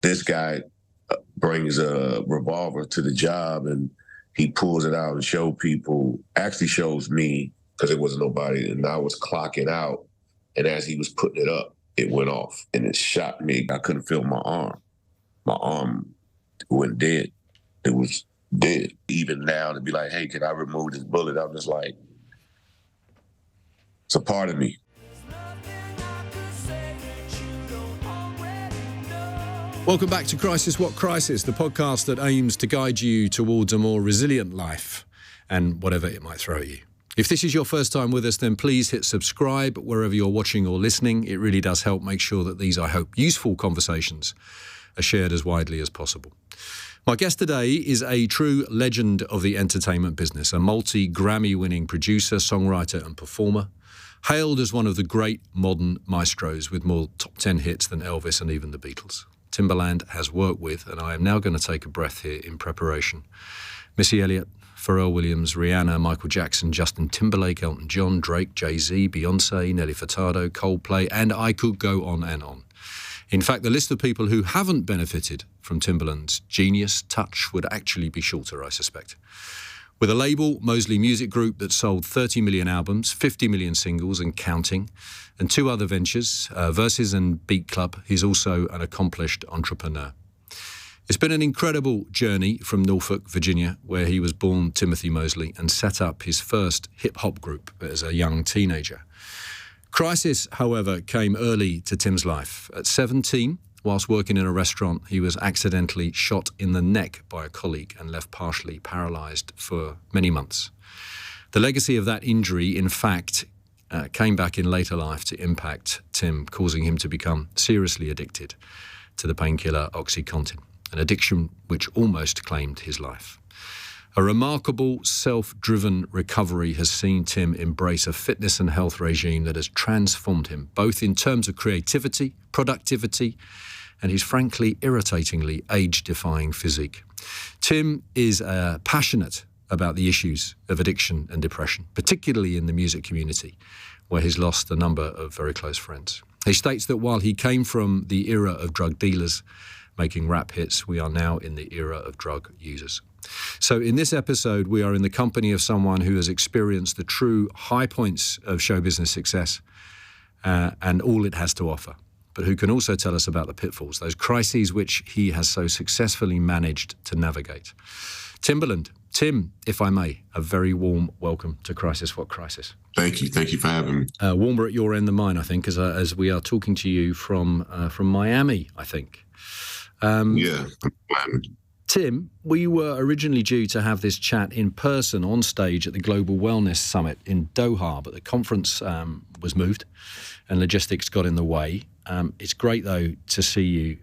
This guy brings a revolver to the job and he pulls it out and actually shows me, because it wasn't nobody, and I was clocking out. And as he was putting it up, it went off and it shot me. I couldn't feel my arm. My arm went dead. It was dead. Even now to be like, hey, can I remove this bullet? I'm just like, it's a part of me. Welcome back to Crisis What Crisis, the podcast that aims to guide you towards a more resilient life and whatever it might throw at you. If this is your first time with us, then please hit subscribe wherever you're watching or listening. It really does help make sure that these, I hope, useful conversations are shared as widely as possible. My guest today is a true legend of the entertainment business, a multi-Grammy-winning producer, songwriter and performer, hailed as one of the great modern maestros with more top 10 hits than Elvis and even the Beatles. Timbaland has worked with, and I am now going to take a breath here in preparation, Missy Elliott, Pharrell Williams, Rihanna, Michael Jackson, Justin Timberlake, Elton John, Drake, Jay-Z, Beyoncé, Nelly Furtado, Coldplay, and I could go on and on. In fact, the list of people who haven't benefited from Timbaland's genius touch would actually be shorter, I suspect. With a label, Mosley Music Group, that sold 30 million albums, 50 million singles and counting, and two other ventures, Versus and Beat Club, he's also an accomplished entrepreneur. It's been an incredible journey from Norfolk, Virginia, where he was born Timothy Mosley and set up his first hip-hop group as a young teenager. Crisis, however, came early to Tim's life. At 17, whilst working in a restaurant, he was accidentally shot in the neck by a colleague and left partially paralysed for many months. The legacy of that injury, in fact, came back in later life to impact Tim, causing him to become seriously addicted to the painkiller OxyContin, an addiction which almost claimed his life. A remarkable self-driven recovery has seen Tim embrace a fitness and health regime that has transformed him, both in terms of creativity, productivity, and his frankly irritatingly age-defying physique. Tim is passionate about the issues of addiction and depression, particularly in the music community, where he's lost a number of very close friends. He states that while he came from the era of drug dealers making rap hits, we are now in the era of drug users. So in this episode, we are in the company of someone who has experienced the true high points of show business success and all it has to offer, but who can also tell us about the pitfalls, those crises which he has so successfully managed to navigate. Timbaland, Tim, if I may, a very warm welcome to Crisis What Crisis. Thank you. Thank you for having me. Warmer at your end than mine, I think, as we are talking to you from Miami, I think. Yeah, Miami. Tim, we were originally due to have this chat in person on stage at the Global Wellness Summit in Doha, but the conference was moved and logistics got in the way. It's great, though, to see you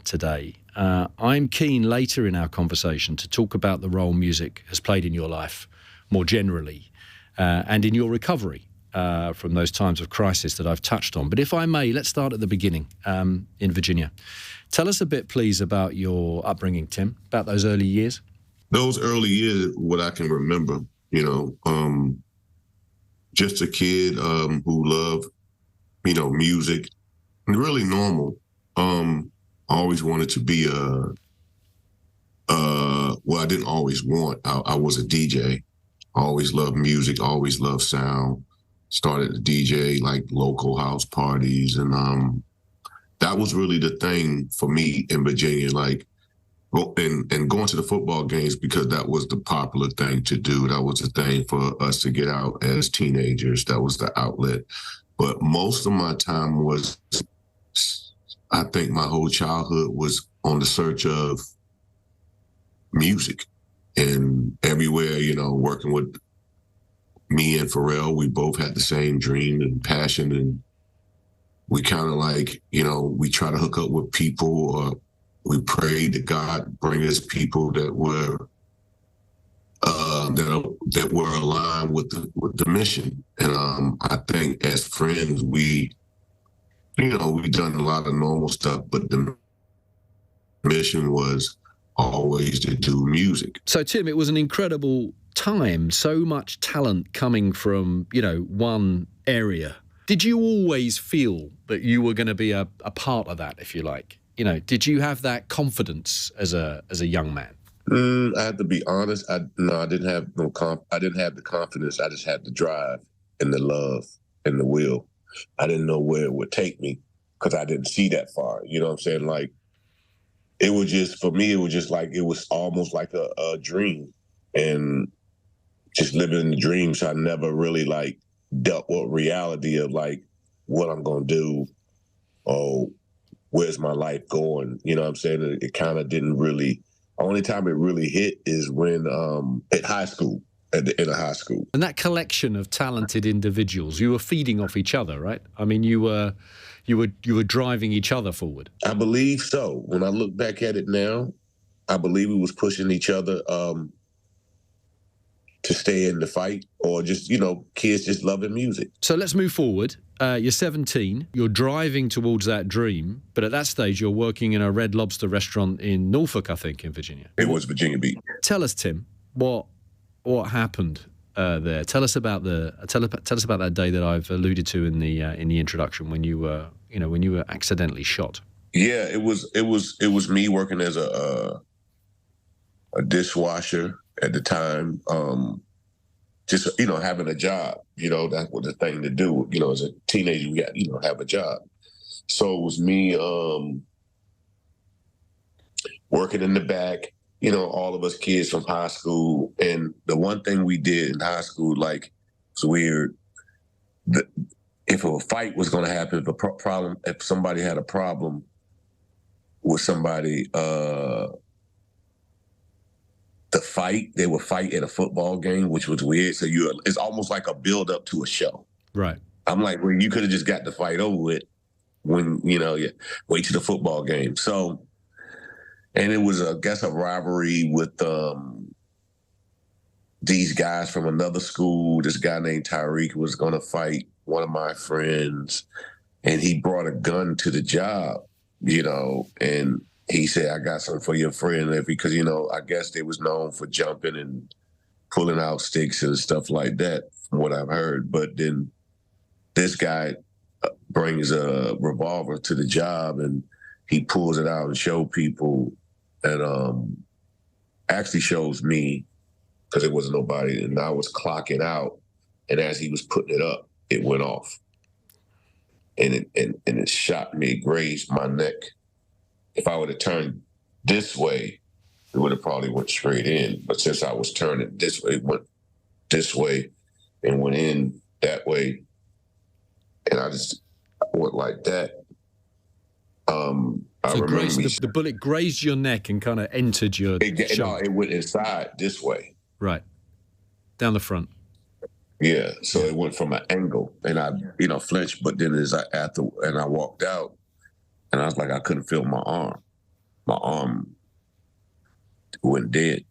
today. I'm keen later in our conversation to talk about the role music has played in your life more generally and in your recovery from those times of crisis that I've touched on. But if I may, let's start at the beginning in Virginia. Tell us a bit, please, about your upbringing, Tim, about those early years. Those early years, what I can remember, just a kid who loved, music, and really normal. I always wanted to be I didn't always want, I was a DJ. I always loved music, always loved sound. Started to DJ like local house parties, and that was really the thing for me in Virginia, like, and going to the football games because that was the popular thing to do. That was the thing for us to get out as teenagers. That was the outlet. But most of my time was, I think my whole childhood was on the search of music, and everywhere, working with me and Pharrell, we both had the same dream and passion, and we kind of like, we try to hook up with people, or we prayed that God bring us people that were that were aligned with the mission. And I think as friends, we done a lot of normal stuff, but the mission was always to do music. So Tim, it was an incredible time, so much talent coming from, one area. Did you always feel that you were going to be a part of that, if you like, did you have that confidence as a young man? I have to be honest. I didn't have I didn't have the confidence. I just had the drive and the love and the will. I didn't know where it would take me because I didn't see that far. You know what I'm saying? Like, it was just, for me, it was almost like a dream, and just living the dream. So I never really like dealt with reality of like what I'm going to do or where's my life going. You know what I'm saying? It kind of didn't really, only time it really hit is when at high school, in a high school. And that collection of talented individuals, you were feeding off each other, right? I mean, you were driving each other forward. I believe so. When I look back at it now, I believe we was pushing each other to stay in the fight, or just, kids just loving music. So let's move forward. You're 17, you're driving towards that dream, but at that stage you're working in a Red Lobster restaurant in Norfolk, I think, in Virginia. It was Virginia Beach. Tell us, Tim, what happened there? Tell us about that day that I've alluded to in the introduction, when you were accidentally shot. Yeah, it was me working as a dishwasher at the time. Just having a job. That was the thing to do. As a teenager, you got have a job. So it was me working in the back. All of us kids from high school. And the one thing we did in high school, like, it's weird. If a fight was going to happen, if somebody had a problem with somebody, they would fight at a football game, which was weird. So it's almost like a build up to a show. Right. I'm like, well, you could have just got the fight over with when, wait to the football game. So, and it was, I guess, a rivalry with these guys from another school. This guy named Tyreek was going to fight one of my friends, and he brought a gun to the job, and he said, I got something for your friend, because, I guess they was known for jumping and pulling out sticks and stuff like that, from what I've heard. But then this guy brings a revolver to the job, and he pulls it out and show people, and actually shows me, because there wasn't nobody, and I was clocking out, and as he was putting it up, it went off. And it shot me, grazed my neck. If I would have turned this way, it would have probably went straight in. But since I was turning this way, it went this way and went in that way. And I just went like that. I remember the bullet grazed your neck and kind of entered your shoulder. It went inside this way. Right. Down the front. Yeah. So it went from an angle, and I, flinched. But then I walked out, and I was like, I couldn't feel my arm. My arm went dead.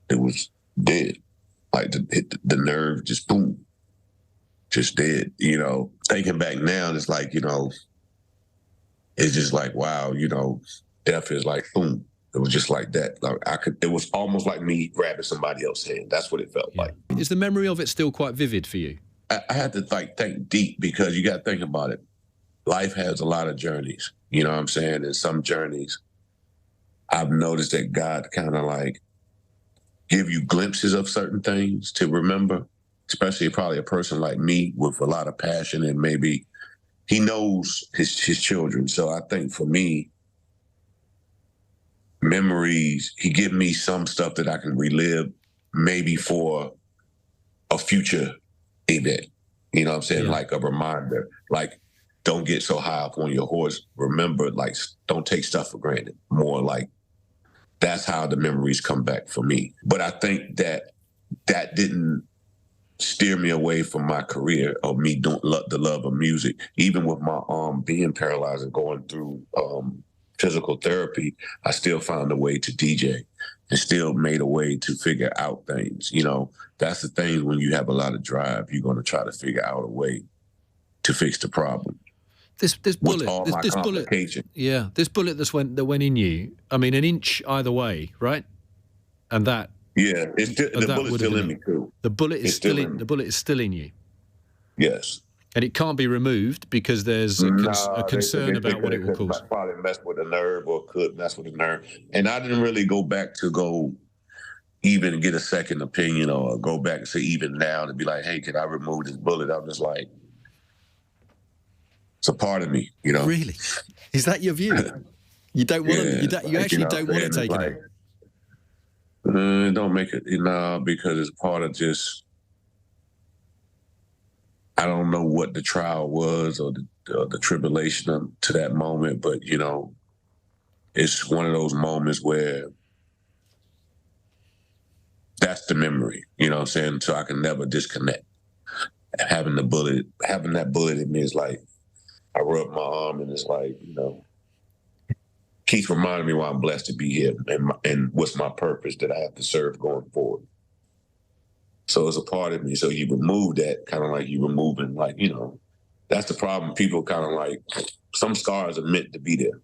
It was dead. Like the nerve just boom, just dead. Thinking back now, it's like, it's just like, wow, death is like boom. It was just like that. Like it was almost like me grabbing somebody else's hand. That's what it felt like. Is the memory of it still quite vivid for you? I had to think deep, because you got to think about it. Life has a lot of journeys. You know what I'm saying? And some journeys, I've noticed that God kind of like give you glimpses of certain things to remember, especially probably a person like me with a lot of passion, and maybe he knows his children. So I think for me, memories, he give me some stuff that I can relive maybe for a future event. You know what I'm saying? Yeah. Like a reminder, like, don't get so high up on your horse. Remember, like, don't take stuff for granted. More like, that's how the memories come back for me. But I think that didn't steer me away from my career or me doing the love of music. Even with my arm being paralyzed and going through physical therapy, I still found a way to DJ and still made a way to figure out things. That's the thing, when you have a lot of drive, you're going to try to figure out a way to fix the problem. This bullet, this bullet that went in you. I mean, an inch either way, right? And that. Yeah, the bullet's still in me too. The bullet is still in you. Yes. And it can't be removed because there's a concern about what it will cause. Probably mess with the nerve or could mess with the nerve. And I didn't really go back to go even get a second opinion or go back and say even now to be like, hey, can I remove this bullet? I'm just like, it's a part of me, you know. Really? Is that your view? You don't want to. You actually don't want to take it out. Don't make it, because it's part of just. I don't know what the trial was or the tribulation to that moment, but it's one of those moments where that's the memory. You know what I'm saying? So I can never disconnect. Having that bullet in me is like I rub my arm and it's like keeps reminding me why I'm blessed to be here and what's my purpose that I have to serve going forward. So it's a part of me. So you remove that, kind of like you removing, that's the problem. People kind of like, some scars are meant to be there.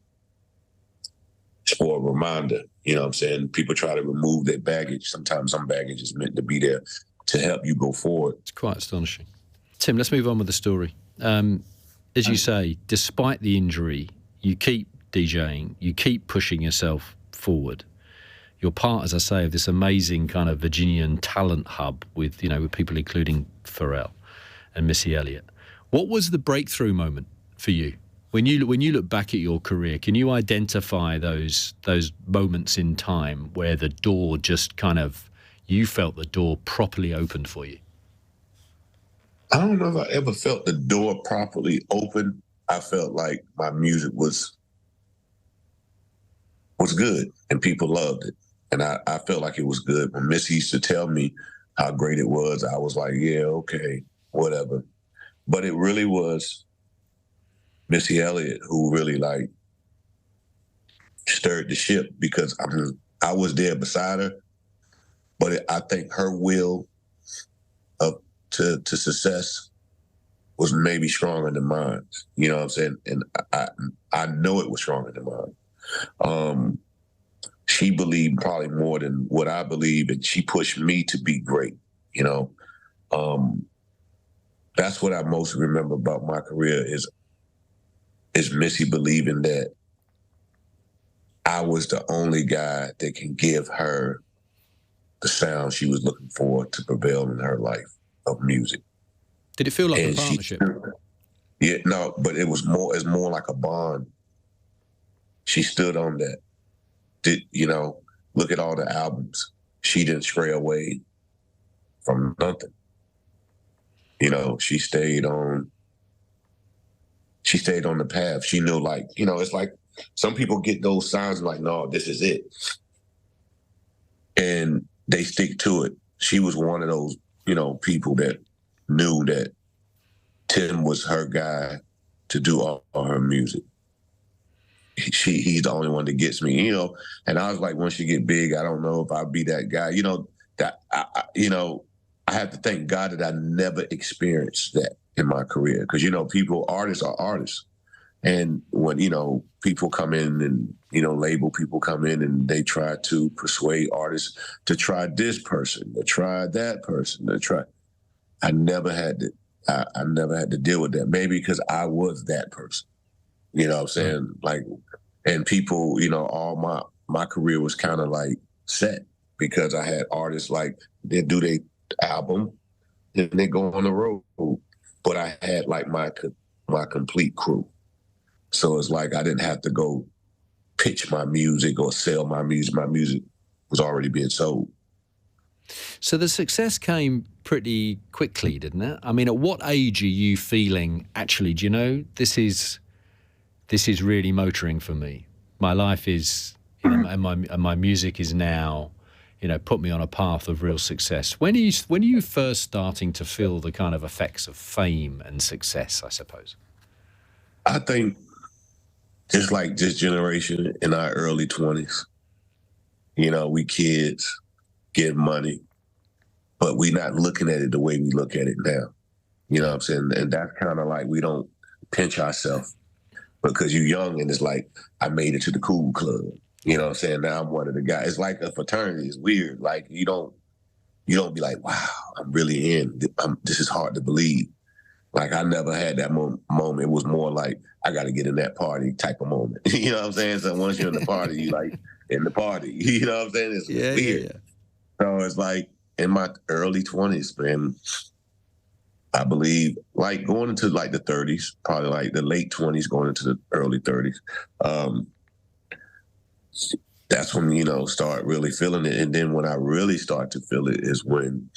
It's for a reminder, you know what I'm saying? People try to remove their baggage. Sometimes some baggage is meant to be there to help you go forward. It's quite astonishing. Tim, let's move on with the story. As you say, despite the injury, you keep DJing, you keep pushing yourself forward. You're part, as I say, of this amazing kind of Virginian talent hub with people including Pharrell and Missy Elliott. What was the breakthrough moment for you? When you look back at your career, can you identify those moments in time where the door just you felt the door properly opened for you? I don't know if I ever felt the door properly open. I felt like my music was good and people loved it. And I felt like it was good. When Missy used to tell me how great it was, I was like, yeah, okay, whatever. But it really was Missy Elliott who really stirred the ship, because I was there beside her, but I think her will to success was maybe stronger than mine. You know what I'm saying? And I know it was stronger than mine. She believed probably more than what I believe, and she pushed me to be great, That's what I most remember about my career is Missy believing that I was the only guy that can give her the sound she was looking for to prevail in her life of music. Did it feel like a partnership? Yeah, no, but it's more like a bond. She stood on that. Look at all the albums. She didn't stray away from nothing. She stayed on the path. She knew, it's like some people get those signs like, no, this is it. And they stick to it. She was one of those, people that knew that Tim was her guy to do all her music. He's the only one that gets me, and I was like, once you get big, I don't know if I'll be that guy, that I have to thank God that I never experienced that in my career. Cause artists are artists. And when, people come in and, label people come in and they try to persuade artists to try this person, to try that person, I never had to deal with that. Maybe because I was that person. You know what I'm saying? And people, all my career was kind of set, because I had artists they do their album, then they go on the road. But I had my complete crew. So it's I didn't have to go pitch my music or sell my music. My music was already being sold. So the success came pretty quickly, didn't it? I mean, at what age are you feeling, actually, this is really motoring for me. My life is, and my music is now, put me on a path of real success. When are you first starting to feel the kind of effects of fame and success, I suppose? I think just like this generation in our early 20s, we kids get money, but we not looking at it the way we look at it now. You know what I'm saying? And that's kind of we don't pinch ourselves. Because you're young and it's I made it to the cool club. You know what I'm saying? Now I'm one of the guys. It's like a fraternity. It's weird. You don't be like, wow, I'm really in. This is hard to believe. Like I never had that moment. It was more like I got to get in that party type of moment. You know what I'm saying? So once you're in the party, you like in the party. You know what I'm saying? It's Yeah, weird. yeah. So it's like in my early 20s, man, I believe like going into like the 30s, probably like the late 20s, going into the early 30s. That's when, start really feeling it. And then when I really start to feel it is when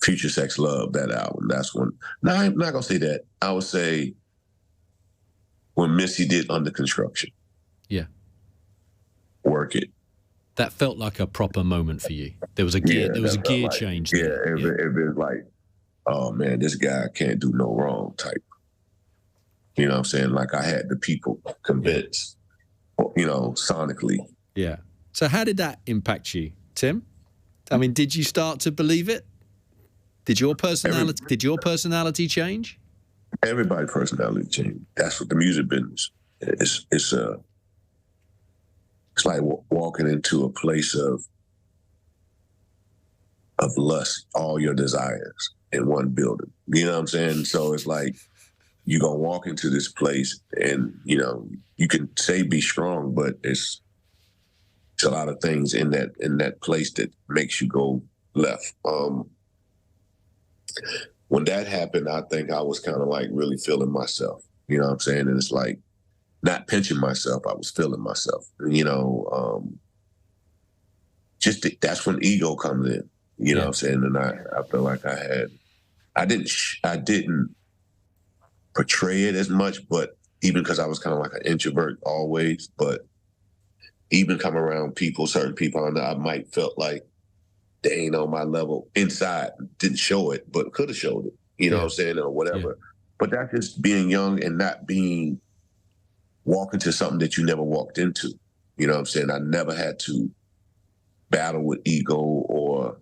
Future Sex Love, that album. That's when, no, I'm not going to say that. I would say when Missy did Under Construction. Yeah. Work It. That felt like a proper moment for you. There was a gear, change there. It was like, oh man, this guy can't do no wrong type. You know what I'm saying? Like I had the people convinced, sonically. Yeah. So how did that impact you, Tim? I mean, did you start to believe it? Did your personality change? Everybody's personality changed. That's what the music business is. It's like walking into a place of lust, all your desires in one building. You know what I'm saying? So it's like you're gonna walk into this place and you can say be strong, but it's a lot of things in that place that makes you go left. When that happened, I think I was kind of like really feeling myself. You know what I'm saying? And it's like not pinching myself, I was feeling myself. That's when ego comes in. You know what I'm saying? And I feel like I didn't portray it as much, but even because I was kind of like an introvert always, but even come around certain people, I might felt like they ain't on my level inside. Didn't show it, but could have showed it. You know what I'm saying? Or whatever. Yeah. But that's just being young and not walking to something that you never walked into. You know what I'm saying? I never had to battle with ego or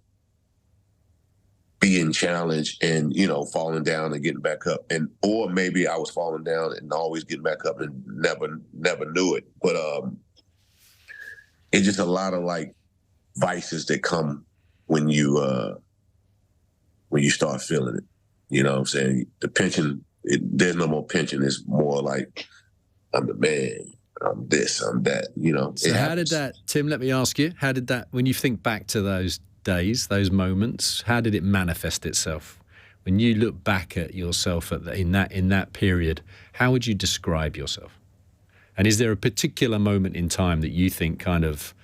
being challenged and, falling down and getting back up. Or maybe I was falling down and always getting back up and never knew it. But it's just a lot of like vices that come when you start feeling it. You know what I'm saying? The pension, there's no more pension. It's more like, I'm the man, I'm this, I'm that, So how did that, Tim, let me ask you, how did that, when you think back to those days, those moments, how did it manifest itself? When you look back at yourself in that period, how would you describe yourself? And is there a particular moment in time that you think kind of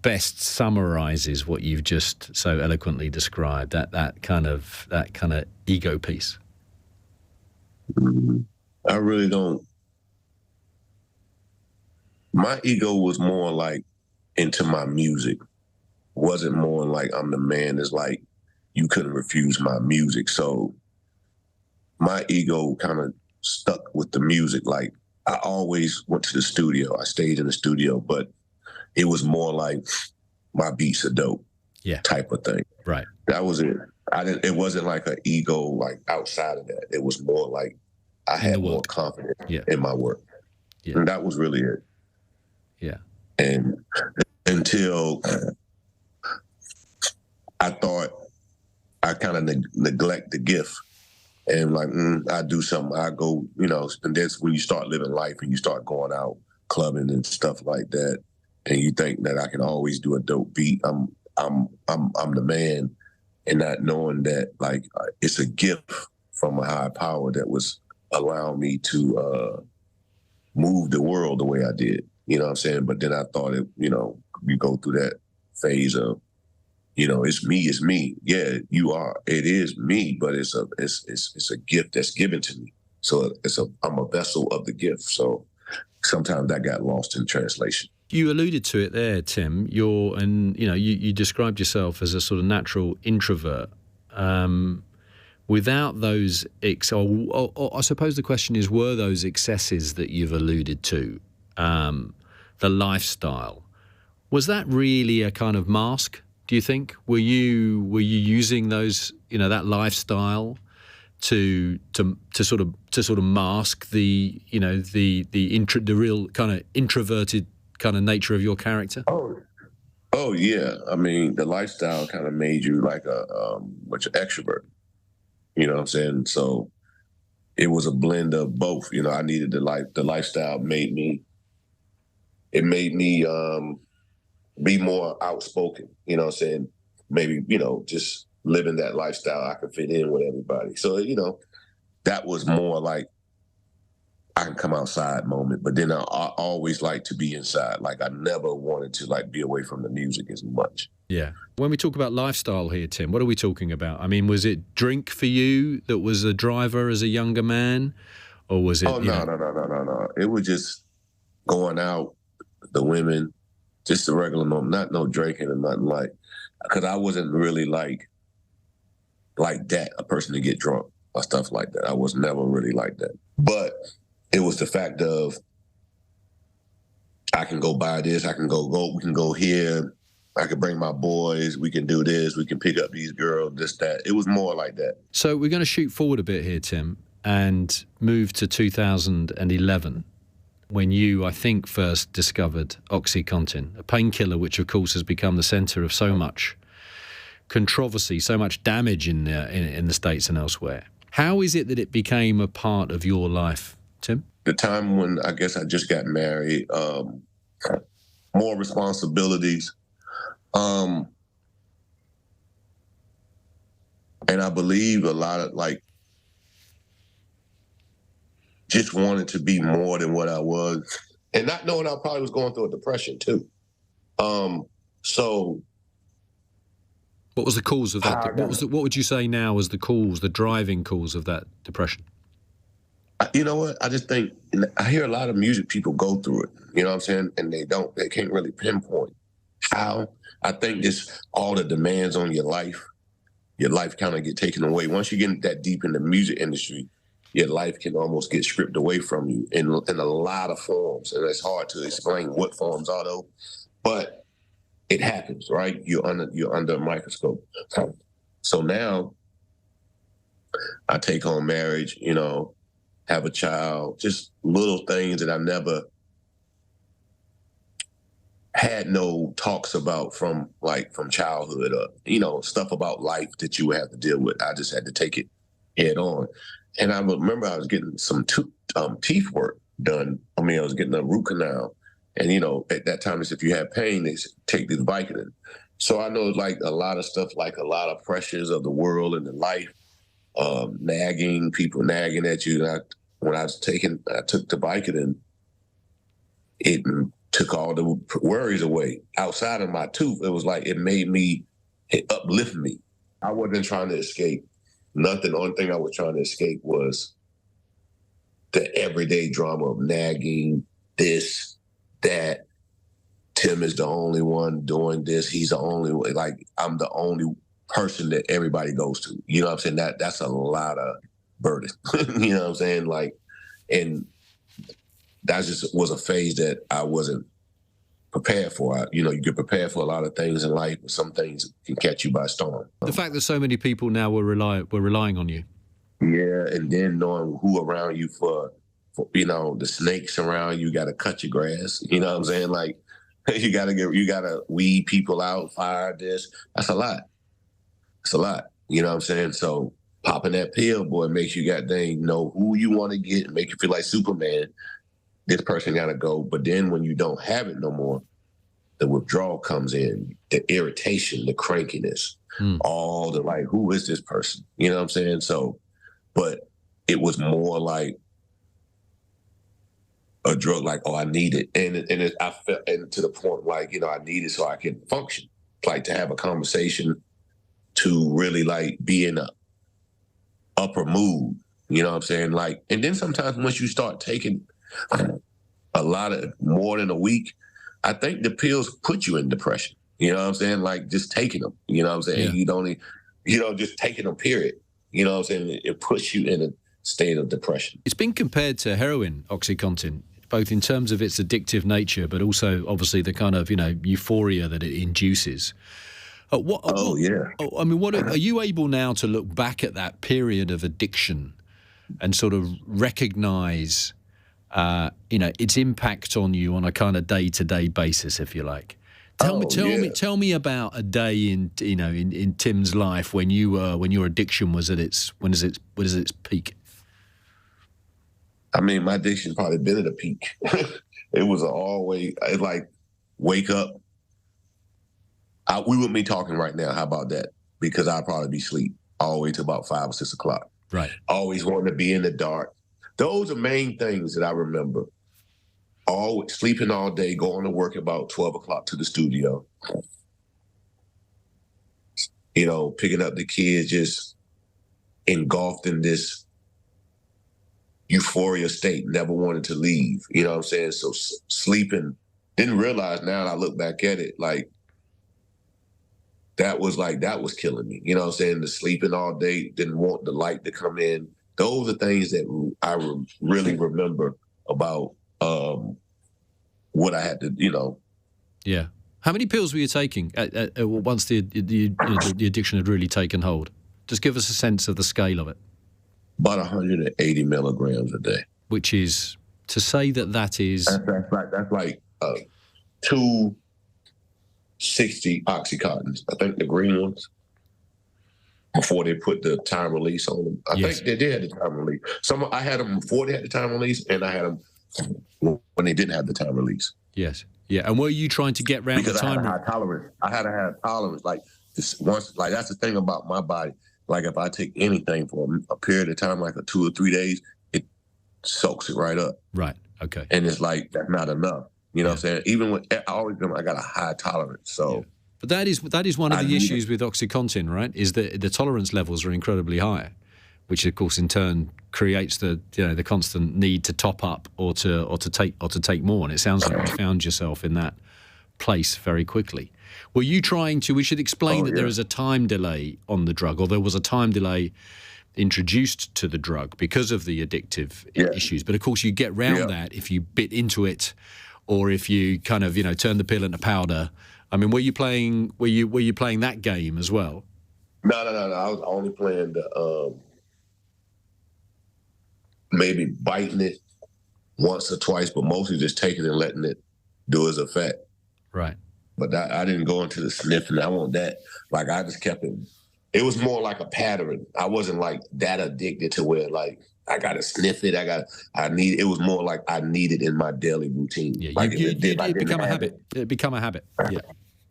best summarizes what you've just so eloquently described, that kind of ego piece? I really don't. My ego was more like into my music. Wasn't more like I'm the man. It's like you couldn't refuse my music. So my ego kind of stuck with the music. Like I always went to the studio. I stayed in the studio, but it was more like my beats are dope, type of thing. Right. That was it. It wasn't like an ego like outside of that. It was more like I had more confidence in my work. Yeah. And that was really it. Yeah. And until I thought I kind of neglect the gift and like, I do something, I go, and that's when you start living life and you start going out clubbing and stuff like that. And you think that I can always do a dope beat. I'm the man, and not knowing that like it's a gift from a higher power that was allowing me to move the world the way I did. You know what I'm saying? But then I thought you go through that phase of, it's me. Yeah, you are. It is me, but it's a gift that's given to me. So I'm a vessel of the gift. So sometimes that got lost in translation. You alluded to it there, Tim. You described yourself as a sort of natural introvert. Without those, or I suppose the question is, were those excesses that you've alluded to, the lifestyle, was that really a kind of mask? Do you think were you using those, that lifestyle to sort of mask the real kind of introverted kind of nature of your character? Oh yeah. I mean, the lifestyle kind of made you like a extrovert. You know what I'm saying? So it was a blend of both. You know, I needed the lifestyle made me be more outspoken, you know what I'm saying? Maybe, just living that lifestyle, I could fit in with everybody. So, that was more like I can come outside moment, but then I always like to be inside. Like I never wanted to like be away from the music as much. Yeah. When we talk about lifestyle here, Tim, what are we talking about? I mean, was it drink for you that was a driver as a younger man? Or was it... Oh, no. It was just going out, the women, just the regular norm, not no drinking and nothing like, because I wasn't really like that, a person to get drunk or stuff like that. I was never really like that. But it was the fact of, I can go buy this, we can go here, I could bring my boys, we can do this, we can pick up these girls, this, that. It was more like that. So we're going to shoot forward a bit here, Tim, and move to 2011. When you, I think, first discovered OxyContin, a painkiller which, of course, has become the centre of so much controversy, so much damage in the States and elsewhere. How is it that it became a part of your life, Tim? The time when I guess I just got married, more responsibilities, and I believe a lot of just wanted to be more than what I was, and not knowing I probably was going through a depression too. So, what was the cause of that? What would you say now was the driving cause of that depression? You know what? I just think I hear a lot of music people go through it. You know what I'm saying? And they can't really pinpoint how. I think just all the demands on your life kind of get taken away once you get that deep in the music industry. Your life can almost get stripped away from you in a lot of forms. And it's hard to explain what forms are though, but it happens, right? You're under a microscope. So now I take on marriage, have a child, just little things that I never had no talks about from childhood or, stuff about life that you would have to deal with. I just had to take it head on. And I remember I was getting some teeth work done. I was getting a root canal. And, at that time, if you had pain, they take this Vicodin. So I know like a lot of stuff, like a lot of pressures of the world and the life, people nagging at you. And when I took the Vicodin, it took all the worries away. Outside of my tooth, it was like it uplifted me. I wasn't trying to escape nothing. The only thing I was trying to escape was the everyday drama of nagging, this, that. Tim is the only one doing this. He's the only one. Like, I'm the only person that everybody goes to. You know what I'm saying? That's a lot of burden. You know what I'm saying? Like, and that just was a phase that I wasn't prepared for. You get prepared for a lot of things in life, but some things can catch you by storm. The fact that so many people now were relying on you. Yeah, and then knowing who around you for the snakes around you, got to cut your grass. You know what I'm saying? Like, you gotta weed people out, fire this. That's a lot. It's a lot. You know what I'm saying? So popping that pill, boy, makes you know who you want to get, make you feel like Superman. This person gotta go. But then when you don't have it no more, the withdrawal comes in, the irritation, the crankiness, all the like, who is this person? You know what I'm saying? So, but it was more like a drug, like, I need it. And I felt, and to the point, like, I need it so I can function, like to have a conversation, to really like be in a upper mood, you know what I'm saying? Like, and then sometimes once you start taking a lot of more than a week, I think the pills put you in depression. You know what I'm saying? Like just taking them, you know what I'm saying? Yeah. Just taking them, period. You know what I'm saying? It puts you in a state of depression. It's been compared to heroin, OxyContin, both in terms of its addictive nature, but also obviously the kind of, euphoria that it induces. Are you able now to look back at that period of addiction and sort of recognize, its impact on you on a kind of day-to-day basis, if you like? Tell me about a day in Tim's life when your addiction was at its peak. I mean, my addiction probably been at a peak. It was always like wake up. We wouldn't be talking right now. How about that? Because I'd probably be asleep all the way to about 5 or 6 o'clock. Right. Always wanting to be in the dark. Those are main things that I remember. Always sleeping all day, going to work about 12 o'clock to the studio. Picking up the kids, just engulfed in this euphoria state, never wanted to leave. You know what I'm saying? So sleeping, didn't realize now that I look back at it, that was killing me. You know what I'm saying? The sleeping all day, didn't want the light to come in. Those are things that I really remember about what I had to, Yeah. How many pills were you taking once the addiction had really taken hold? Just give us a sense of the scale of it. About 180 milligrams a day. Which is, to say that is... That's like 260 OxyContins. I think the green ones. Before they put the time release on them. I think they did have the time release. I had them before they had the time release, and I had them when they didn't have the time release. Yes. Yeah. And were you trying to get around the time? I had a high tolerance. I had to have tolerance. Like that's the thing about my body. Like if I take anything for a period of time, like 2 or 3 days, it soaks it right up. Right. Okay. And it's like that's not enough. You know what I'm saying? Even when I got a high tolerance. So. Yeah. But that is one of the issues with OxyContin, right? Is that the tolerance levels are incredibly high, which of course in turn creates the constant need to top up or to take more. And it sounds like you found yourself in that place very quickly. Were you trying to? We should explain that there is a time delay on the drug, or there was a time delay introduced to the drug because of the addictive issues. But of course, you get round that if you bit into it, or if you kind of turn the pill into powder. I mean, were you playing that game as well? No. I was only playing the maybe biting it once or twice, but mostly just taking it and letting it do its effect. Right. But I didn't go into the sniffing. I want that. Like I just kept it. It was more like a pattern. I wasn't like that addicted to where like I gotta sniff it. I need. It was more like I need it in my daily routine. Yeah, like it become a habit. It become a habit. Yeah.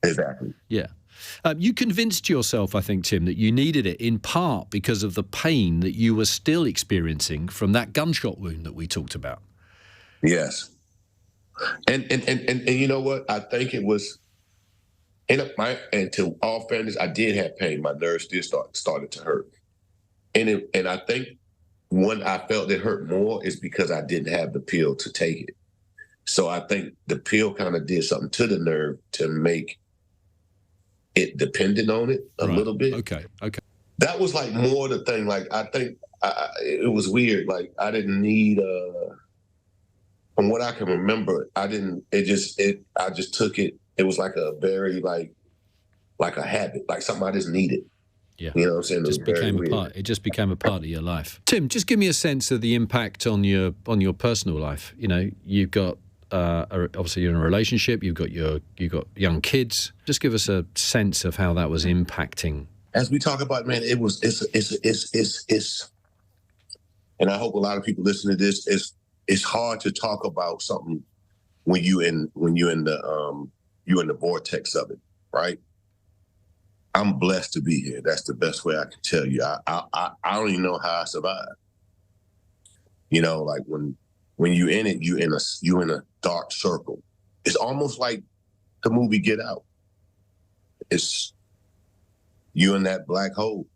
Exactly. Yeah. You convinced yourself, I think, Tim, that you needed it in part because of the pain that you were still experiencing from that gunshot wound that we talked about. Yes. And you know what? I think it was, and to all fairness, I did have pain. My nerves still started to hurt. And I think when I felt it hurt more is because I didn't have the pill to take it. So I think the pill kind of did something to the nerve to make it dependent on it a little bit. Okay. That was like more the thing. Like I think it was weird. Like I didn't need from what I can remember, I didn't. I just took it. It was like a very like a habit, like something I just needed. Yeah, you know what I'm saying? It just became a part of your life. Tim, just give me a sense of the impact on your personal life. You've got obviously you're in a relationship. You've got young kids. Just give us a sense of how that was impacting. As we talk about, man, it's, and I hope a lot of people listen to this. It's hard to talk about something when you're in the vortex of it, right? I'm blessed to be here. That's the best way I can tell you. I don't even know how I survived. Like when you're in it, you're in a dark circle. It's almost like the movie Get Out. It's you in that black hole.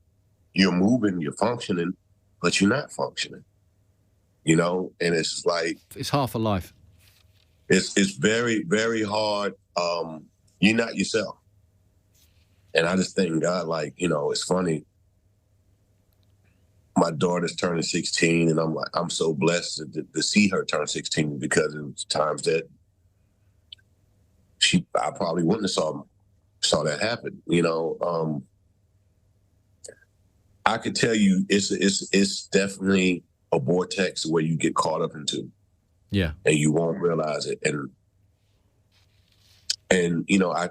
You're moving, you're functioning, but you're not functioning. And it's like it's half a life. It's very, very hard. You're not yourself. And I just thank God, it's funny. My daughter's turning 16, and I'm so blessed to see her turn 16 because it was times that I probably wouldn't have saw that happen. I could tell you it's definitely a vortex where you get caught up into. Yeah. And you won't realize it. And And, you know, I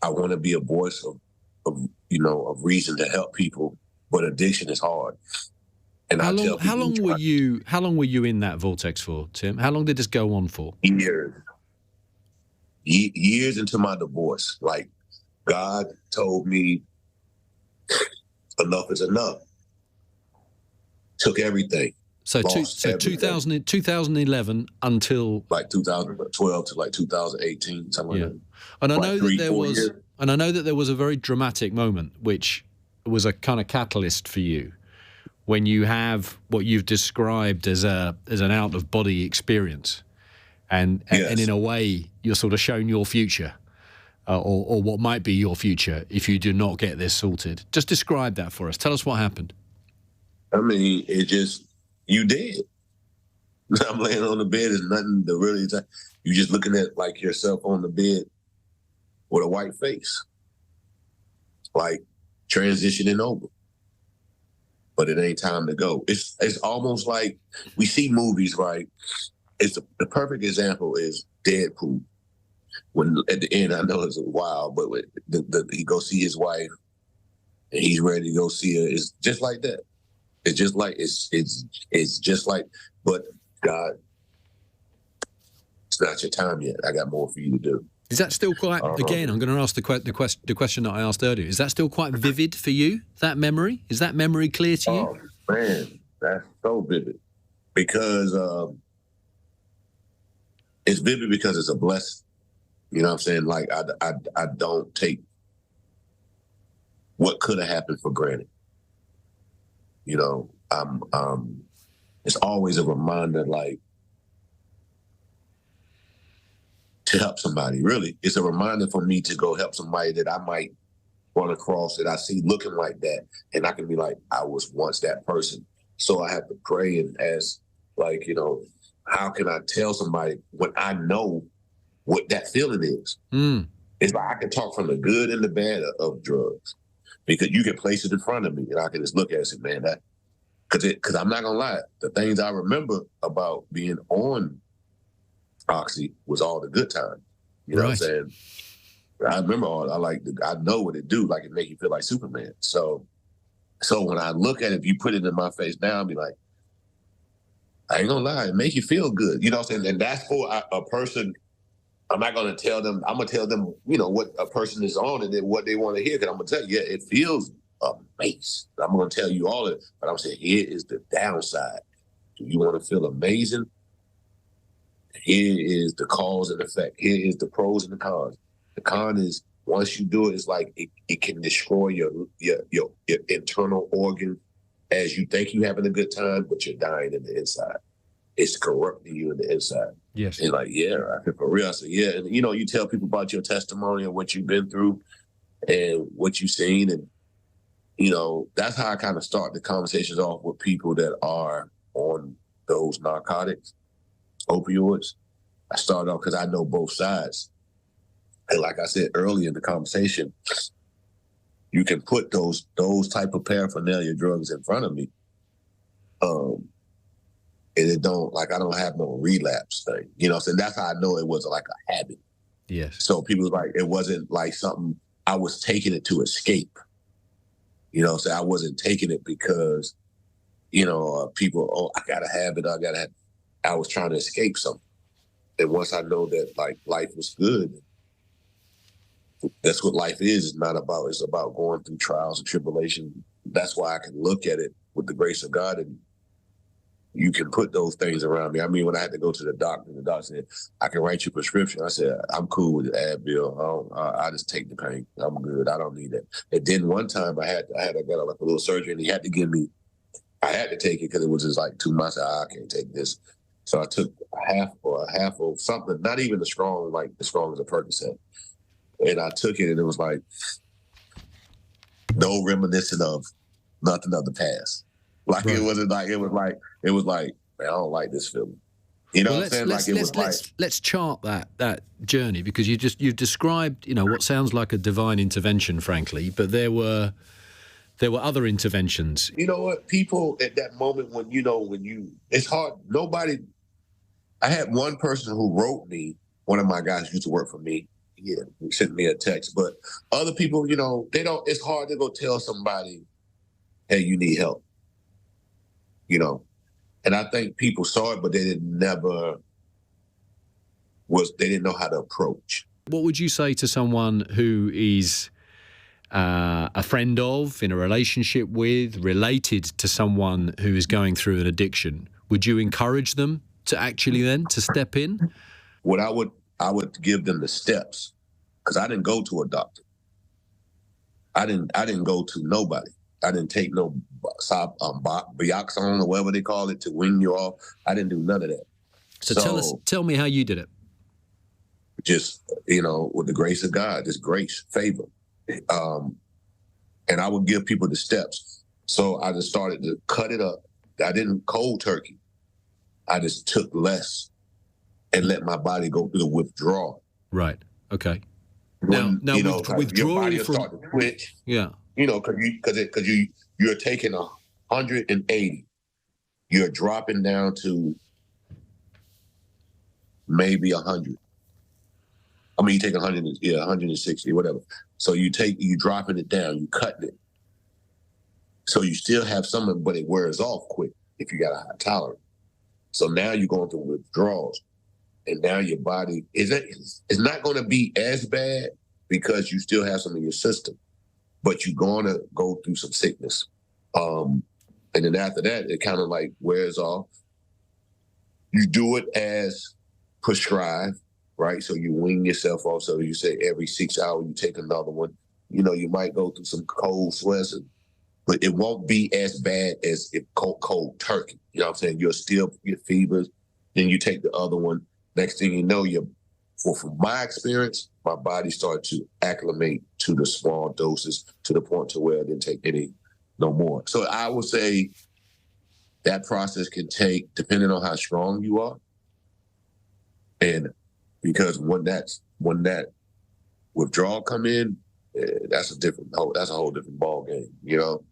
want to be a voice of, you know, of reason to help people, but addiction is hard. And I tell people, how long were you in that vortex for, Tim? How long did this go on for? Years into my divorce. Like, God told me enough is enough. Took everything. So 2011 until like 2012 to like 2018, something like that. And I know that there was a very dramatic moment, which was a kind of catalyst for you, when you have what you've described as an out of body experience, and in a way you're sort of shown your future, or what might be your future if you do not get this sorted. Just describe that for us. Tell us what happened. I mean, you dead. I'm laying on the bed. There's nothing to really. You just looking at like yourself on the bed with a white face, like transitioning over. But it ain't time to go. It's almost like we see movies, right? It's the perfect example is Deadpool. When at the end, I know it's wild, but he go see his wife, and he's ready to go see her. It's just like that. It's just like it's just like, but God, it's not your time yet. I got more for you to do. Is that still quite? Again, I'm going to ask the question that I asked earlier. Is that still quite vivid for you? That memory, is that memory clear to you? Oh man, that's so vivid because it's vivid because it's a blessing. You know what I'm saying? Like I don't take what could have happened for granted. You know, it's always a reminder, like, to help somebody. Really, it's a reminder for me to go help somebody that I might run across that I see looking like that, and I can be like, I was once that person. So I have to pray and ask, like, you know, how can I tell somebody when I know what that feeling is? It's like I can talk from the good and the bad of drugs, because you can place it in front of me and I can just look at it and say, man, that, because I'm not gonna lie, the things I remember about being on Oxy was all the good times. You know what I'm saying? I remember I know what it do, like it make you feel like Superman. So when I look at it, if you put it in my face now, I'll be like, I ain't gonna lie, it make you feel good. You know what I'm saying? And that's for a person. I'm not gonna tell them, I'm gonna tell them, you know, what a person is on and then what they want to hear. Cause I'm gonna tell you, yeah, it feels amazing. I'm gonna tell you all of it, but I'm saying here is the downside. Do you want to feel amazing? Here is the cause and effect. Here is the pros and the cons. The con is once you do it, it's like it can destroy your internal organ as you think you're having a good time, but you're dying in the inside. It's corrupting you in the inside. Yes. And like, yeah, I feel for real. I said, yeah. And you know, you tell people about your testimony and what you've been through and what you've seen. And, you know, that's how I kind of start the conversations off with people that are on those narcotics, opioids. I start off because I know both sides. And like I said earlier in the conversation, you can put those type of paraphernalia drugs in front of me. And it don't, like, I don't have no relapse thing. You know what I'm saying? That's how I know it was like a habit. Yes. So people was like, it wasn't like something, I was taking it to escape. You know what I'm saying? I wasn't taking it because, you know, people, I gotta have it, I was trying to escape something. And once I know that, like, life was good, that's what life is. It's not about, it's about going through trials and tribulation. That's why I can look at it with the grace of God, and you can put those things around me. I mean, when I had to go to the doctor said, I can write you a prescription. I said, I'm cool with the Advil. I just take the pain. I'm good. I don't need that. And then one time I got like a little surgery, and he had to give me, I had to take it because it was just like 2 months. I can't take this. So I took a half of something, not even as strong as a Percocet. And I took it, and it was like no reminiscent of nothing of the past. Like it was like, man, I don't like this feeling. You know what I'm saying? Let's chart that journey, because you've described, you know, what sounds like a divine intervention, frankly, but there were other interventions. You know what? People at that moment it's hard. I had one person who wrote me, one of my guys who used to work for me. yeah, he sent me a text. But other people, you know, they don't. It's hard to go tell somebody, "Hey, you need help," you know. And I think people saw it, but they didn't know how to approach. What would you say to someone who is a friend of, in a relationship with, related to someone who is going through an addiction? Would you encourage them to actually then to step in? What I would give them the steps, because I didn't go to a doctor. I didn't go to nobody. I didn't take no Bioxone or whatever they call it to wean you off. I didn't do none of that. So tell me how you did it. Just, you know, with the grace of God, just grace, favor. And I would give people the steps. So I just started to cut it up. I didn't cold turkey. I just took less and let my body go through the withdrawal. Right. Okay. Now, you know, withdrawal your body will from start to twitch. Yeah. You know, because you're taking 180, you're dropping down to maybe 100. I mean, you take 160, whatever. So you dropping it down, you cutting it. So you still have some, but it wears off quick if you got a high tolerance. So now you're going through withdrawals, and now your body it's not going to be as bad because you still have some in your system, but you're going to go through some sickness. And then after that, it kind of like wears off. You do it as prescribed, right? So you wean yourself off. So you say every 6 hours you take another one. You know, you might go through some cold sweats, but it won't be as bad as if cold turkey. You know what I'm saying? You'll still get fevers. Then you take the other one. Next thing you know, from my experience, my body started to acclimate to the small doses to the point to where I didn't take any no more. So I would say that process can take, depending on how strong you are, and because when that withdrawal come in, that's a whole different ball game. You know,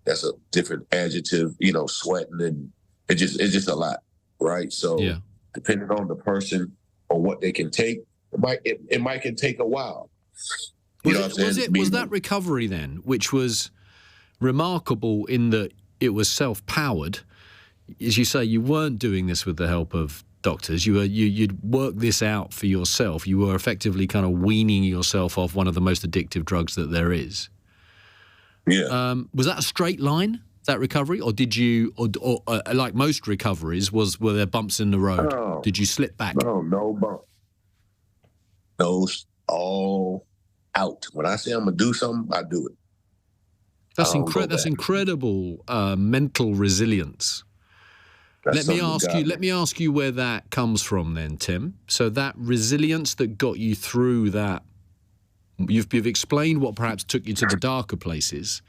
that's a different adjective. You know, sweating and it's just a lot, right? So yeah. Depending on the person or what they can take, it might can take a while. Was that recovery then, which was remarkable in that it was self-powered? As you say, you weren't doing this with the help of doctors. You'd worked this out for yourself. You were effectively kind of weaning yourself off one of the most addictive drugs that there is. Yeah. Was that a straight line, that recovery, or did you, or like most recoveries, were there bumps in the road? No. Did you slip back? No bump. Those all out. When I say I'm gonna do something, I do it. That's incredible mental resilience. Let me ask you where that comes from then, Tim. So that resilience that got you through that, you've explained what perhaps took you to the darker places.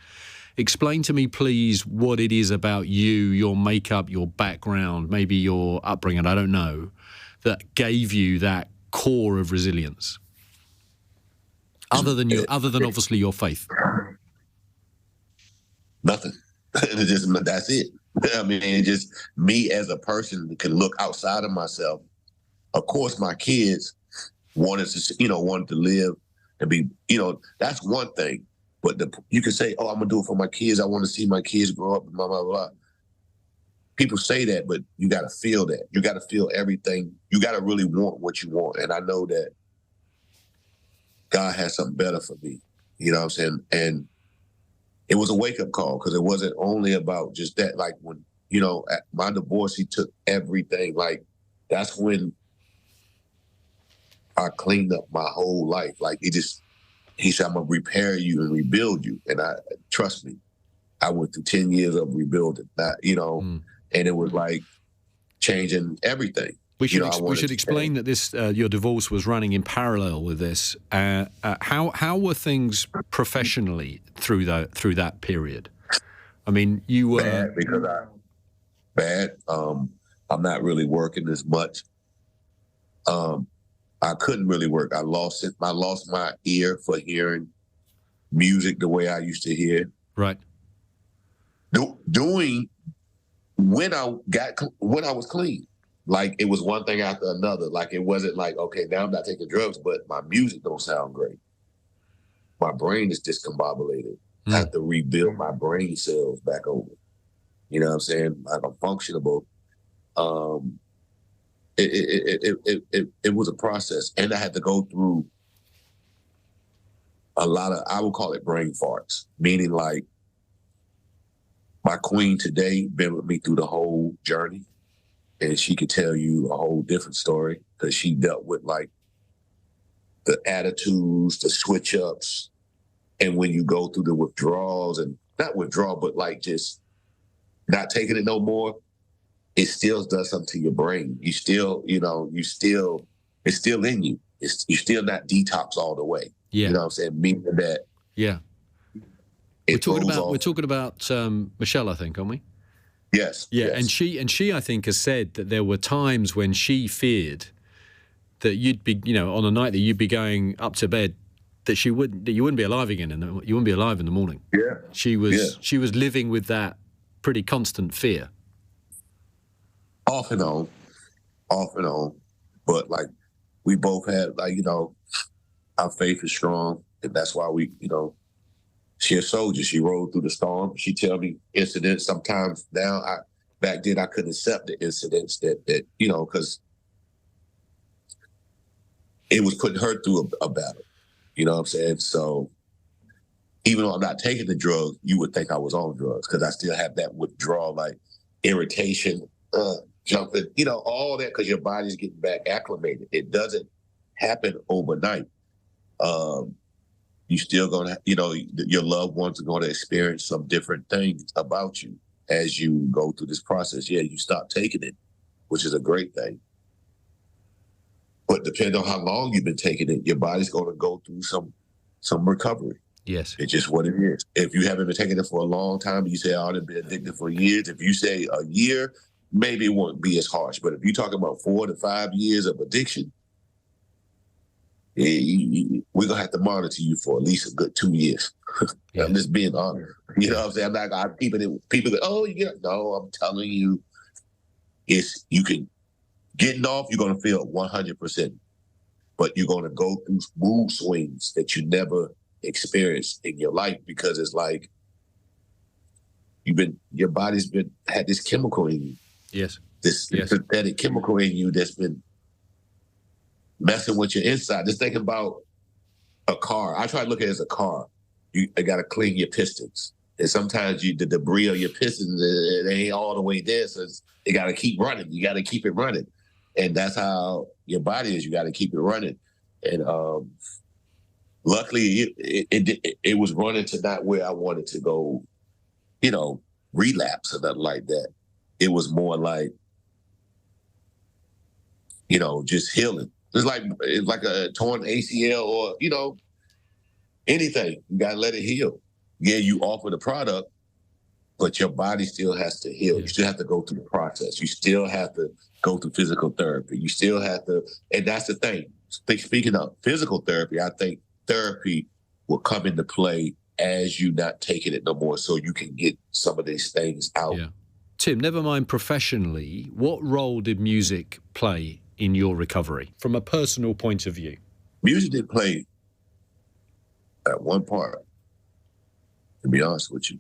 Explain to me, please, what it is about you, your makeup, your background, maybe your upbringing, I don't know, that gave you that core of resilience. Other than obviously your faith. Nothing. That's it. I mean, it's just me as a person can look outside of myself. Of course, my kids wanted to live and be, that's one thing. But you can say, oh, I'm going to do it for my kids. I want to see my kids grow up, blah, blah, blah. People say that, but you got to feel that. You got to feel everything. You got to really want what you want. And I know that God has something better for me. You know what I'm saying? And it was a wake-up call because it wasn't only about just that. Like when, at my divorce, he took everything. Like that's when I cleaned up my whole life. Like he said, I'm going to repair you and rebuild you. And trust me, I went through 10 years of rebuilding that, and it was like changing everything. We should explain that this your divorce was running in parallel with this. How were things professionally through that period? I mean, you were bad because I'm not really working as much. I couldn't really work. I lost it. I lost my ear for hearing music the way I used to hear. Right. Doing when I was clean. like it was one thing after another. Like it wasn't like, okay, now I'm not taking drugs, but my music don't sound great. My brain is discombobulated. I have to rebuild my brain cells back over. You know what I'm saying? Like I'm functionable. It was a process, and I had to go through a lot of, I would call it brain farts, meaning like my queen today been with me through the whole journey, and she could tell you a whole different story because she dealt with like the attitudes, the switch ups, and when you go through the withdrawals, and not withdrawal, but like just not taking it no more, it still does something to your brain. You still, it's still in you. You're still not detox all the way. Yeah. You know what I'm saying? Meaning that. Yeah. We're talking about Michelle, I think, aren't we? Yes. Yeah. Yes. And she, I think, has said that there were times when she feared that you'd be, on a night that you'd be going up to bed, that you wouldn't be alive again, and you wouldn't be alive in the morning. Yeah. She was living with that pretty constant fear. Off and on. But like we both had, like, our faith is strong, and that's why we, she a soldier. She rode through the storm. She tell me incidents sometimes now. Back then I couldn't accept the incidents that because it was putting her through a battle. You know what I'm saying? So even though I'm not taking the drug, you would think I was on drugs because I still have that withdrawal, like irritation, jumping, all that, because your body's getting back acclimated. It doesn't happen overnight. You still gonna, your loved ones are gonna experience some different things about you as you go through this process. Yeah, you stop taking it, which is a great thing. But depending on how long you've been taking it, your body's gonna go through some recovery. Yes. It's just what it is. If you haven't been taking it for a long time, you say, I've been addicted for years. If you say a year, maybe it won't be as harsh. But if you're talking about 4 to 5 years of addiction, we're going to have to monitor you for at least a good 2 years. Yeah. I'm just being honest. You know what I'm saying? I'm keeping it. People go, oh, you get it. No, I'm telling you, getting off, you're going to feel 100%. But you're going to go through mood swings that you never experienced in your life, because it's like your body's had this chemical in you. Yes. This synthetic chemical in you that's been messing with your inside. Just think about a car. I try to look at it as a car. You got to clean your pistons. And sometimes the debris of your pistons, it ain't all the way there. So you got to keep running. You got to keep it running. And that's how your body is. You got to keep it running. And luckily, it was running to not where I wanted to go, relapse or nothing like that. It was more like, just healing. It's like a torn ACL or, anything. You got to let it heal. Yeah, you offer the product, but your body still has to heal. You still have to go through the process. You still have to go through physical therapy. You still have to, and that's the thing. Speaking of physical therapy, I think therapy will come into play as you not taking it no more, so you can get some of these things out. Yeah. Tim, never mind professionally, what role did music play in your recovery from a personal point of view? Music did play at one part, to be honest with you.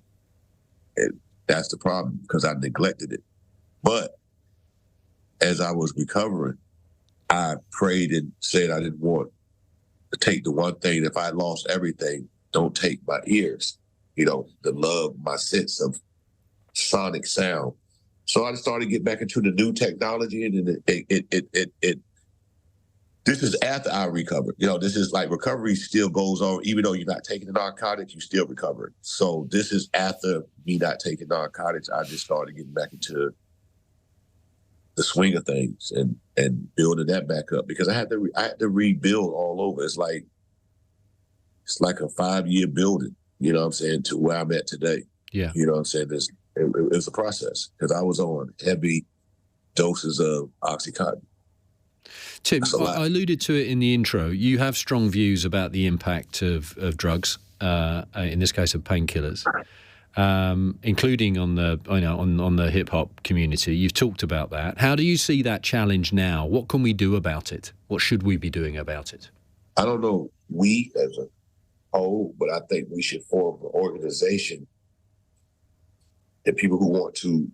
And that's the problem, because I neglected it. But as I was recovering, I prayed and said I didn't want to take the one thing. If I lost everything, don't take my ears, the love, my sense of sonic sound. So I just started to get back into the new technology, and this is after I recovered. This is like recovery still goes on, even though you're not taking the narcotics, you still recovering. So this is after me not taking narcotics. I just started getting back into the swing of things and building that back up, because I had to rebuild all over. It's like a 5-year building, you know what I'm saying, to where I'm at today. Yeah. You know what I'm saying? It was a process, because I was on heavy doses of OxyContin. Tim, I alluded to it in the intro. You have strong views about the impact of drugs, in this case of painkillers. including on the on the hip hop community. You've talked about that. How do you see that challenge now? What can we do about it? What should we be doing about it? I don't know we as a whole, but I think we should form an organization that people who want to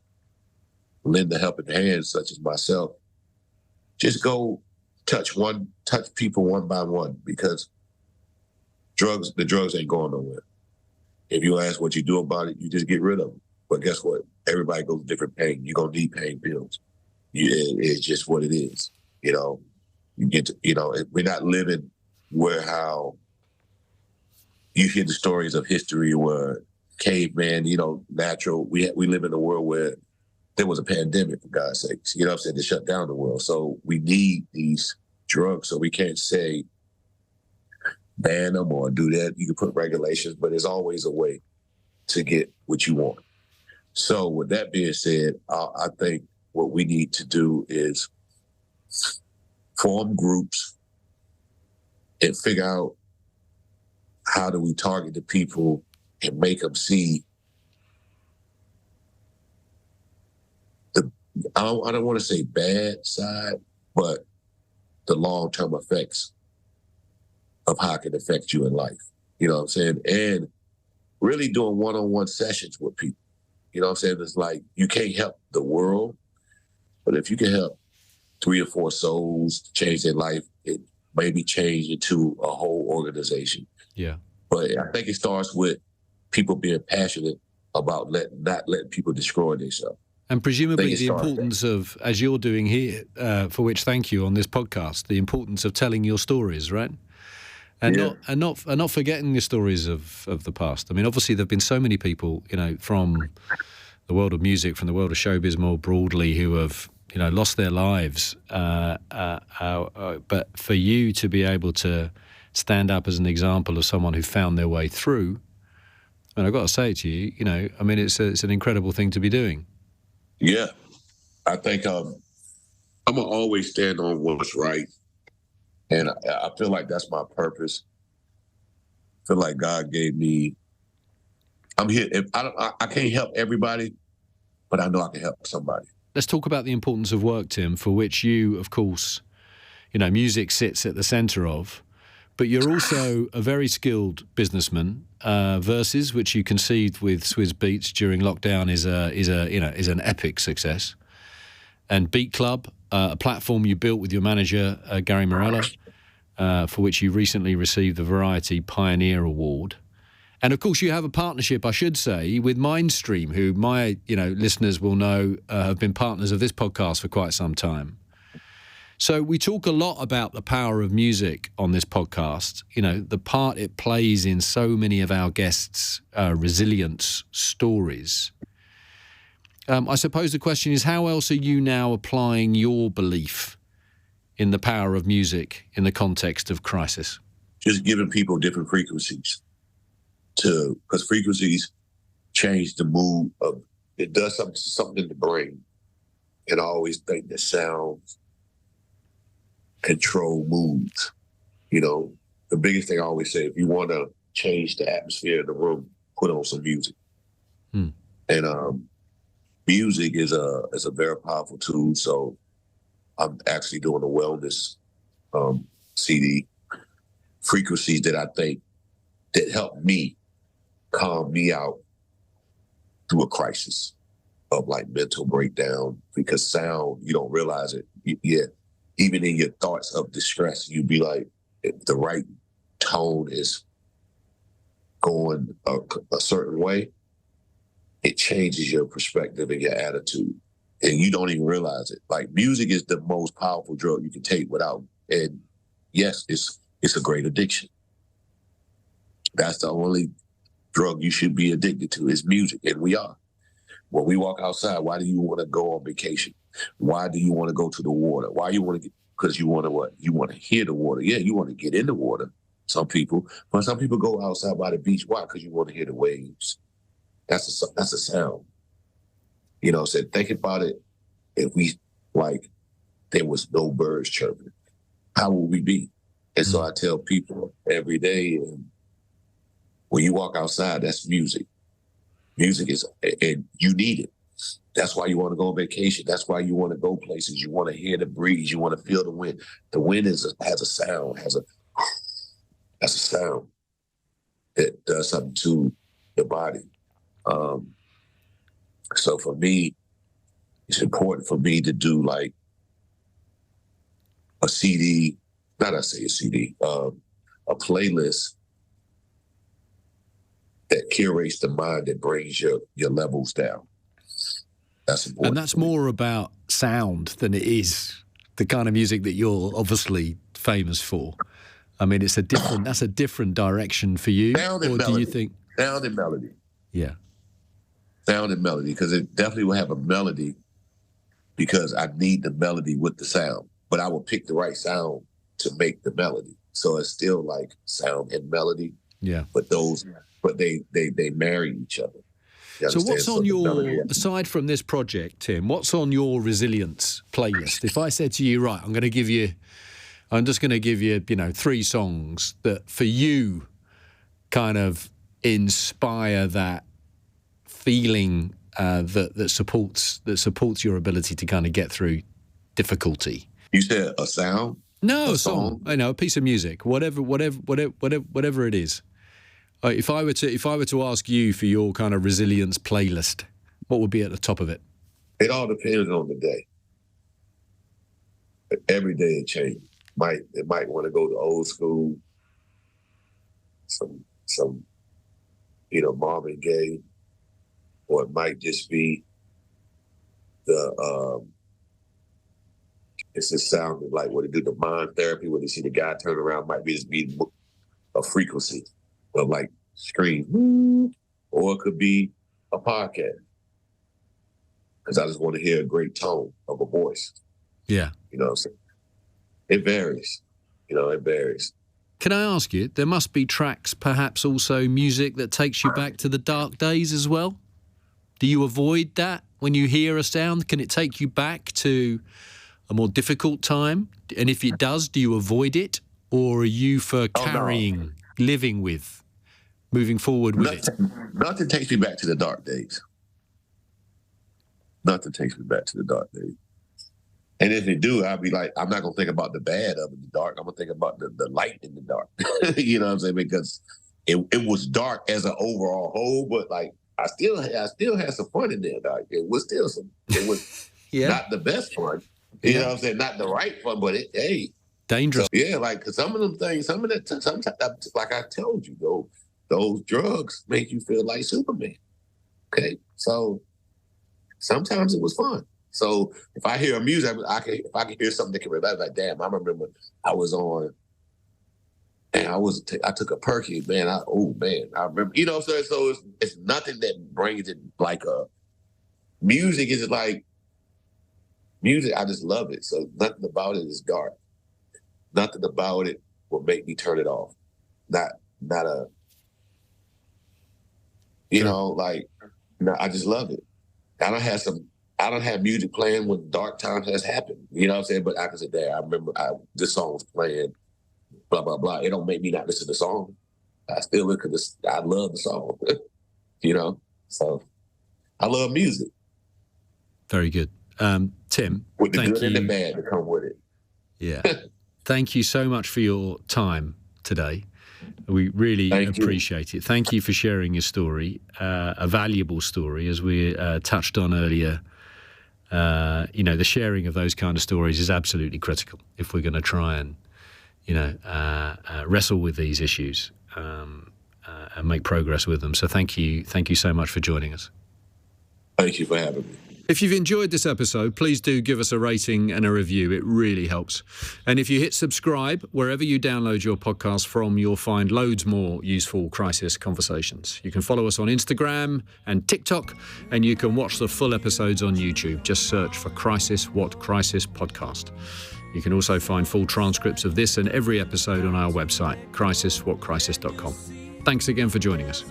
lend a helping hand, such as myself, just go touch people one by one, because the drugs ain't going nowhere. If you ask what you do about it, you just get rid of them. But guess what? Everybody goes different pain. You're going to need pain pills. It's just what it is. You know, we're not living how you hear the stories of history where caveman, natural. We live in a world where there was a pandemic, for God's sakes. You know what I'm saying? To shut down the world. So we need these drugs. So we can't say ban them or do that. You can put regulations, but there's always a way to get what you want. So with that being said, I think what we need to do is form groups and figure out how do we target the people and make them see I don't want to say bad side, but the long-term effects of how it can affect you in life. You know what I'm saying? And really doing one-on-one sessions with people. You know what I'm saying? It's like you can't help the world, but if you can help 3 or 4 souls to change their life, it maybe change into a whole organization. Yeah. But I think it starts with people being passionate about not letting people destroy themselves. And presumably the importance of, as you're doing here, for which thank you on this podcast, the importance of telling your stories, right? And not forgetting the stories of the past. I mean, obviously there've been so many people, from the world of music, from the world of showbiz more broadly, who have, lost their lives. But for you to be able to stand up as an example of someone who found their way through, and I've got to say to you, it's an incredible thing to be doing. Yeah, I think I'm gonna always stand on what's right, and I feel like that's my purpose. I feel like God gave me. I'm here. I can't help everybody, but I know I can help somebody. Let's talk about the importance of work, Tim, for which you, of course, music sits at the centre of. But you're also a very skilled businessman. Versus, which you conceived with Swizz Beatz during lockdown, is an epic success. And Beat Club, a platform you built with your manager Gary Morello, for which you recently received the Variety Pioneer Award. And of course, you have a partnership, I should say, with Mindstream, who my listeners will know have been partners of this podcast for quite some time. So we talk a lot about the power of music on this podcast, the part it plays in so many of our guests' resilience stories. I suppose the question is, how else are you now applying your belief in the power of music in the context of crisis? Just giving people different frequencies because frequencies change the mood of, it does something in the brain. And I always think that sounds control moods. The biggest thing I always say, if you want to change the atmosphere in the room, put on some music. And music is a very powerful tool. So I'm actually doing a wellness CD, frequencies that I think that help me calm me out through a crisis of like mental breakdown, because sound, you don't realize it. Even in your thoughts of distress, you'd be like, if the right tone is going a certain way, it changes your perspective and your attitude. And you don't even realize it. Like, music is the most powerful drug you can take without, and yes, it's a great addiction. That's the only drug you should be addicted to, is music, and we are. When we walk outside, why do you want to go on vacation? Why do you want to go to the water? Why you want to get, because you want to what? You want to hear the water. Yeah, you want to get in the water, some people. But some people go outside by the beach. Why? Because you want to hear the waves. That's a sound. So think about it. If there was no birds chirping, how would we be? And so I tell people every day, when you walk outside, that's music. Music is, and you need it. That's why you want to go on vacation. That's why you want to go places. You want to hear the breeze. You want to feel the wind. The wind has a sound, has a sound that does something to the body. So for me, it's important for me to do like a CD, a playlist that curates the mind, that brings your levels down. That's important. And that's more about sound than it is the kind of music that you're obviously famous for. I mean, that's a different direction for you. Sound and melody. Do you think sound and melody? Yeah. Sound and melody, because it definitely will have a melody, because I need the melody with the sound. But I will pick the right sound to make the melody. So it's still like sound and melody. Yeah. But they marry each other. So what's on your, aside from this project, Tim, what's on your resilience playlist? If I said to you, right, I'm just going to give you, 3 songs that for you kind of inspire that feeling that supports your ability to kind of get through difficulty. You said a sound? No, a song. I know, a piece of music, whatever it is. If I were to ask you for your kind of resilience playlist, what would be at the top of it? It all depends on the day. Every day it changes. It might want to go to old school, some Marvin Gaye, or it might just be it's just sounding like what they do, the mind therapy, when you see the guy turn around, might be just be a frequency of like scream, or it could be a podcast, because I just want to hear a great tone of a voice. Yeah. You know what I'm saying? It varies. It varies. Can I ask you, there must be tracks, perhaps also music that takes you back to the dark days as well? Do you avoid that when you hear a sound? Can it take you back to a more difficult time? And if it does, do you avoid it? Or are you for carrying, living with, moving forward with it? Nothing takes me back to the dark days. Nothing takes me back to the dark days. And if it do, I'll be like, I'm not going to think about the bad of the dark. I'm going to think about the light in the dark. You know what I'm saying? Because it was dark as an overall whole, but like, I still had some fun in there, dog. It was not the best fun. You know what I'm saying? Not the right fun, but dangerous. So, like, cause some of them things, sometimes, like I told you, those drugs make you feel like Superman. Okay, so sometimes it was fun. So if I hear music, if I can hear something that can relate, like, damn, I remember I was on, and I took a perky, man. I remember, so it's nothing that brings it like music is like, music, I just love it. So nothing about it is dark. Nothing about it will make me turn it off. Not I just love it. I don't have music playing when dark times has happened. You know what I'm saying? But I can say, I remember this song was playing, blah, blah, blah. It don't make me not listen to the song. I still look at this. I love the song, So I love music. Very good. Tim, with the thank good you. and the bad that come with it. Yeah. Thank you so much for your time today. We really appreciate it. Thank you for sharing your story, a valuable story, as we touched on earlier. The sharing of those kind of stories is absolutely critical if we're going to try and, wrestle with these issues and make progress with them. So thank you so much for joining us. Thank you for having me. If you've enjoyed this episode, please do give us a rating and a review. It really helps. And if you hit subscribe, wherever you download your podcast from, you'll find loads more useful crisis conversations. You can follow us on Instagram and TikTok, and you can watch the full episodes on YouTube. Just search for Crisis What Crisis Podcast. You can also find full transcripts of this and every episode on our website, crisiswhatcrisis.com. Thanks again for joining us.